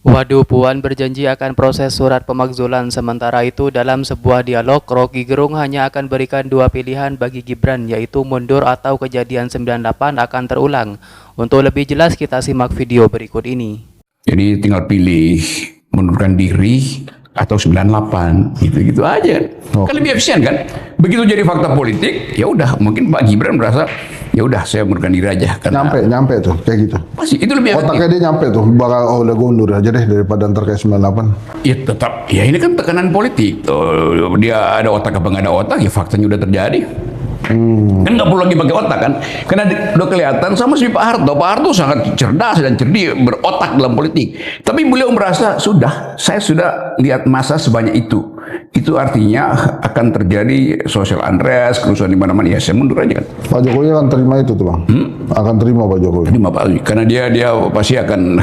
Waduh, Puan berjanji akan proses surat pemakzulan. Sementara itu, dalam sebuah dialog, Rocky Gerung hanya akan berikan dua pilihan bagi Gibran, yaitu mundur atau kejadian 98 akan terulang. Untuk lebih jelas, kita simak video berikut ini. Jadi tinggal pilih mundurkan diri atau 98, gitu-gitu aja. Kan lebih efisien kan? Begitu jadi fakta politik, ya udah mungkin Pak Gibran merasa ya udah saya mundurkan diri aja. Karena Nyampe tuh kayak gitu. pasti itu lebih efektif. Otaknya dia nyampe tuh, bakal udah gue undur aja deh daripada ntar kayak 98. Ya tetap, ya ini kan tekanan politik. Dia ada otak apa nggak ada otak, ya faktanya udah terjadi. Kan nggak perlu lagi pakai otak kan, karena udah kelihatan sama si Pak Harto. Pak Harto sangat cerdas dan cerdik, berotak dalam politik. Tapi beliau merasa saya sudah lihat masa sebanyak itu. Itu artinya akan terjadi social unrest, kerusuhan di mana-mana. Ya saya mundur aja kan. Pak Jokowi akan terima itu tuh bang. Akan terima Pak Jokowi. Terima Pak, karena dia pasti akan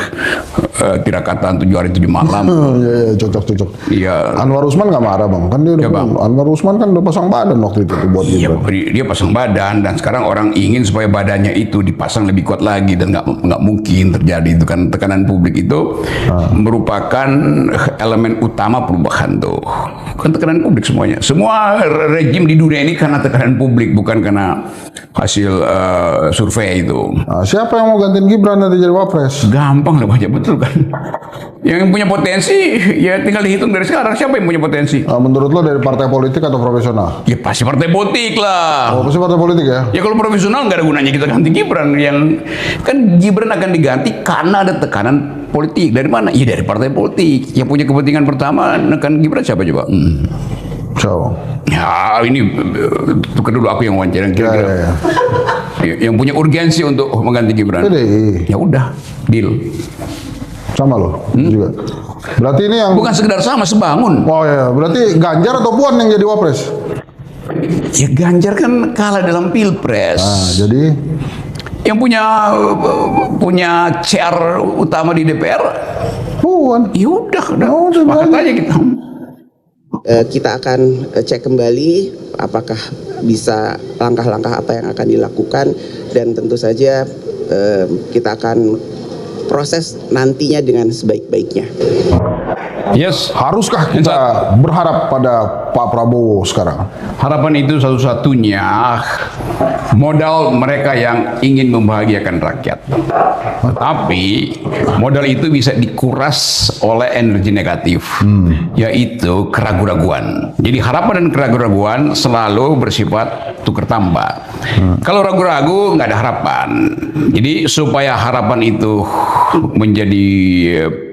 tirakatan 7 hari 7 malam. Iya cocok. Iya. Anwar Usman nggak marah bang, kan dia udah Anwar Usman kan udah pasang badan waktu itu tuh buat Iya, Gibran. dia pasang badan dan sekarang orang ingin supaya badannya itu dipasang lebih kuat lagi dan nggak mungkin terjadi itu kan. Tekanan publik itu merupakan elemen utama perubahan tuh. Kan tekanan publik semuanya. Semua rejim di dunia ini karena tekanan publik, bukan karena hasil survei itu. Nah, siapa yang mau gantiin Gibran nanti jadi wapres? Gampang lah baca, betul kan. Yang punya potensi ya tinggal dihitung dari sekarang siapa yang punya potensi. Nah, menurut lo dari partai politik atau profesional? Ya pasti partai politik lah. Oh pasti partai politik ya? Ya kalau profesional nggak ada gunanya kita ganti Gibran. Yang kan Gibran akan diganti karena ada tekanan politik. Dari mana? Ya dari partai politik. Yang punya kepentingan pertama nekan Gibran siapa coba? So. Ya ini tukar dulu aku yang wawancara kira-kira. Yang punya urgensi untuk mengganti Gibran. PDI. Ya udah, deal. Sama lo juga. Berarti ini yang Bukan sekedar sama, sebangun. Oh ya, berarti Ganjar atau Puan yang jadi wapres? Ya Ganjar kan kalah dalam pilpres. Nah, jadi Yang punya chair utama di DPR, Puan. ya udah, udah sepakat aja kita. Kita akan cek kembali apakah bisa langkah-langkah apa yang akan dilakukan dan tentu saja kita akan proses nantinya dengan sebaik-baiknya. Yes, Haruskah kita berharap pada Pak Prabowo sekarang? harapan itu satu-satunya modal mereka yang ingin membahagiakan rakyat. Tetapi modal itu bisa dikuras oleh energi negatif, yaitu keraguan-raguan. Jadi harapan dan keraguan-raguan selalu bersifat tukar tambah. Kalau ragu-ragu nggak ada harapan. Jadi supaya harapan itu menjadi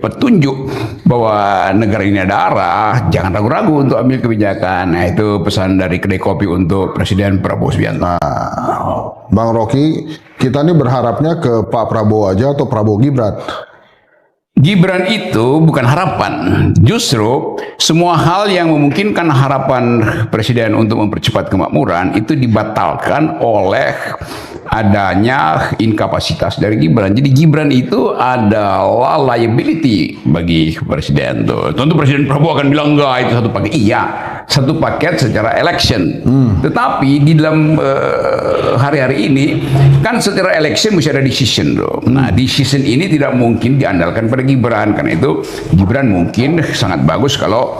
petunjuk bahwa negara ini ada arah, jangan ragu-ragu untuk ambil kebijakan. Nah itu pesan dari kedai kopi untuk Presiden Prabowo Subianto. Bang Rocky, kita ini berharapnya ke Pak Prabowo aja atau Prabowo Gibran? Gibran itu bukan harapan, justru semua hal yang memungkinkan harapan Presiden untuk mempercepat kemakmuran itu dibatalkan oleh adanya inkapasitas dari Gibran. Jadi Gibran itu adalah liability bagi Presiden tuh. Tentu Presiden Prabowo akan bilang enggak itu satu paket. Iya, satu paket secara election. Tetapi di dalam hari-hari ini kan secara election mesti ada decision tuh. Nah, decision ini tidak mungkin diandalkan pada Gibran, karena itu Gibran mungkin sangat bagus kalau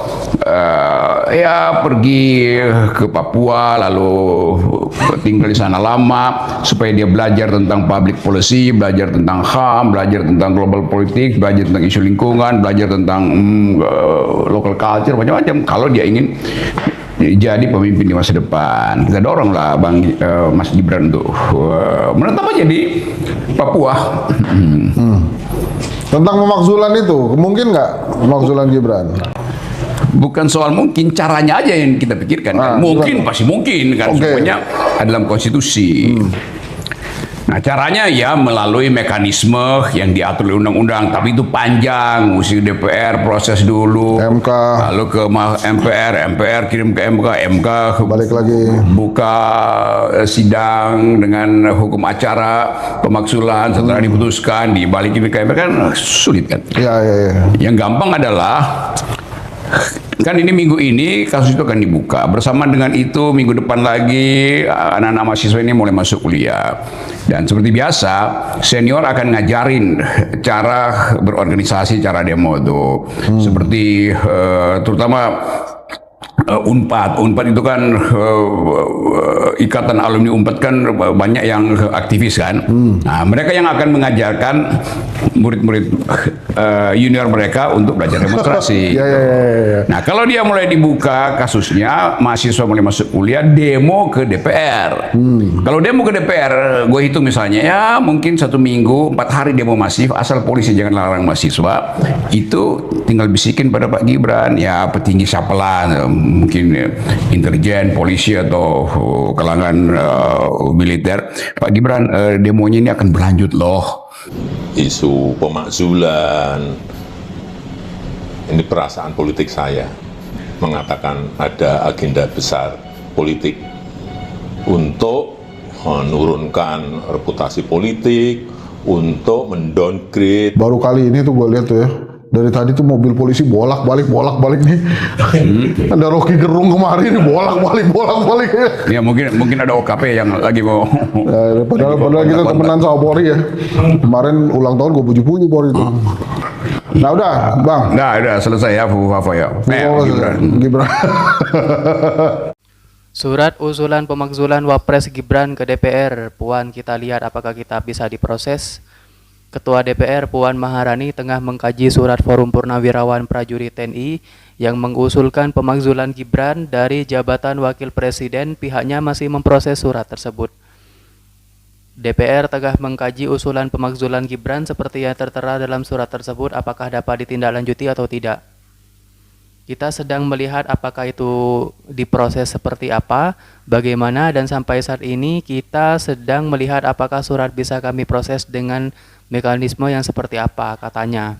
ya pergi ke Papua lalu tinggal di sana lama supaya dia belajar tentang public policy, belajar tentang HAM, belajar tentang global politik, belajar tentang isu lingkungan, belajar tentang local culture, macam-macam. Kalau dia ingin jadi pemimpin di masa depan, kita dorong lah Mas Gibran tuh menetap aja di Papua. Tentang pemakzulan itu, mungkin nggak pemakzulan Gibran? Bukan soal mungkin, caranya aja yang kita pikirkan. Mungkin, pasti mungkin kan. Semuanya ada dalam konstitusi. Nah caranya ya melalui mekanisme yang diatur oleh undang-undang, tapi itu panjang, mesti DPR proses dulu, MK, lalu ke MPR kirim ke MK balik lagi buka sidang dengan hukum acara pemaksulan, setelah diputuskan dibalikin ke MPR, kan sulit kan. ya. Yang gampang adalah Kan ini minggu ini kasus itu akan dibuka. Bersama dengan itu minggu depan lagi anak-anak mahasiswa ini mulai masuk kuliah. Dan seperti biasa senior akan ngajarin cara berorganisasi, cara demo itu. Seperti terutama Unpad itu kan ikatan alumni Unpad kan banyak yang aktivis kan. Nah, mereka yang akan mengajarkan murid-murid junior mereka untuk belajar demonstrasi. Nah, kalau dia mulai dibuka kasusnya, mahasiswa mulai masuk kuliah, demo ke DPR. Kalau demo ke DPR, gue hitung misalnya ya mungkin 1 minggu 4 hari demo masif, asal polisi jangan larang mahasiswa, itu tinggal bisikin pada Pak Gibran, ya petinggi siapalah, mungkin intelijen, polisi atau kalangan militer, Pak Gibran demonya ini akan berlanjut loh. Isu pemakzulan, ini perasaan politik saya mengatakan ada agenda besar politik untuk menurunkan reputasi politik, untuk mendowngrade. Baru kali ini tuh gue lihat tuh ya, dari tadi tuh mobil polisi bolak-balik nih. Ada Rocky Gerung kemarin bolak-balik. Ya mungkin ada OKP yang lagi mau. Padahal kita temenan sama Polri ya. Kemarin ulang tahun gue puji-puji Polri itu. Nah udah, Bang. Nah udah selesai ya, ya. Gibran. Surat usulan pemakzulan Wapres Gibran ke DPR. Puan, kita lihat apakah kita bisa diproses. Ketua DPR Puan Maharani tengah mengkaji surat Forum Purnawirawan Prajurit TNI yang mengusulkan pemakzulan Gibran dari jabatan Wakil Presiden. Pihaknya masih memproses surat tersebut. DPR tengah mengkaji usulan pemakzulan Gibran seperti yang tertera dalam surat tersebut, apakah dapat ditindaklanjuti atau tidak. Kita sedang melihat apakah itu diproses seperti apa, bagaimana, dan sampai saat ini kita sedang melihat apakah surat bisa kami proses dengan mekanisme yang seperti apa, katanya.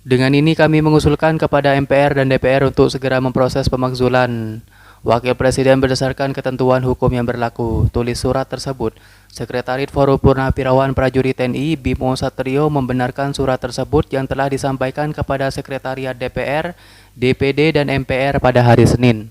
Dengan ini kami mengusulkan kepada MPR dan DPR untuk segera memproses pemakzulan Wakil Presiden berdasarkan ketentuan hukum yang berlaku. Tulis surat tersebut. Sekretaris Forum Purnawirawan Prajurit TNI Bimo Satrio membenarkan surat tersebut yang telah disampaikan kepada Sekretariat DPR, DPD, dan MPR pada hari Senin.